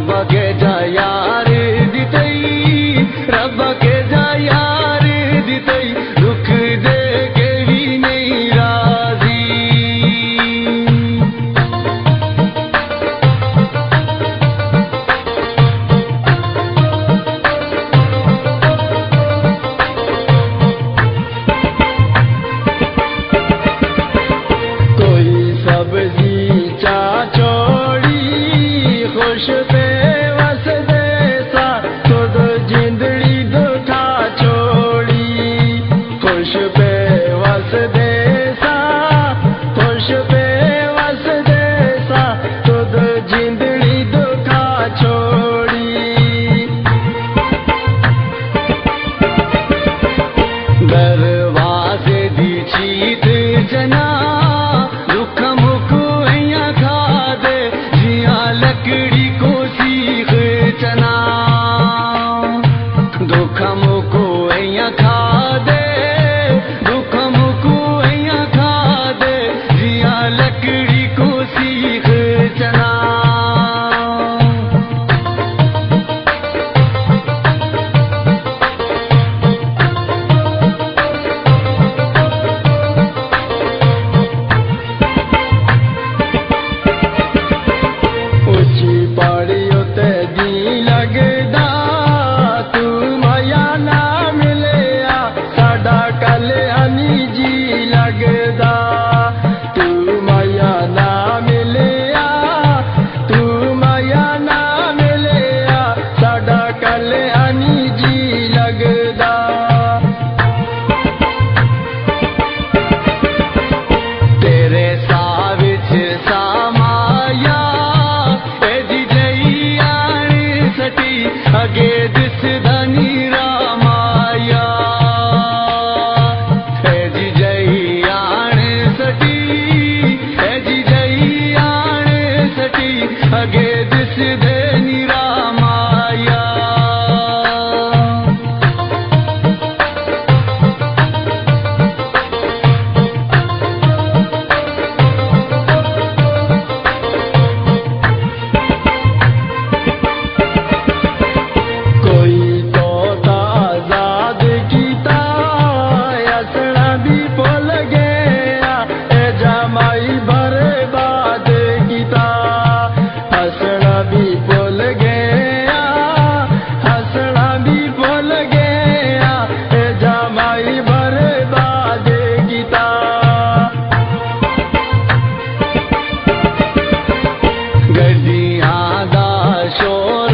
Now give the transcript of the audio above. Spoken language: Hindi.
रब के जा यार दितई, रब के जा यार दितई, दुख दे के भी नहीं राजी। कोई सब्जी चा छोड़ी खुश पे वस देसा, खुद जिंदड़ी दुखा छोड़ी खुश पे वस देसा, खुश पे वस देसा, खुद जिंदड़ी दुखा छोड़ी। दरवाजे दी चीत जना, दुख मुख अइया खा दे, जिया लकड़ी को सीख चना, दुख मुख अइया खा दे, दुख मुख अइया खा दे, जिया लकड़ी को सीख चना। ऊंची पहाड़ियों ते दी लगदा, तू माया ना मिलिया, साडा कल्याणी जी लगदा। तू माया ना मिलिया, तू माया ना मिलिया, साडा कल्याणी जी लगदा। तेरे साह विच सामाया, ए जी जई आण सटी, अगे दिसदा नीरा माया, ए जी जई आण सटी, ए जी जई आण सटी, अगे दिसदे नीरा माया। कोई तो आजाद कीता, असना भी भुल गया, ए जमाई बर्बाद कीता, हसना भी भुल गया, हसना भी भुल गया, ए जमाई बर्बाद कीता। गड्डियां दा शोर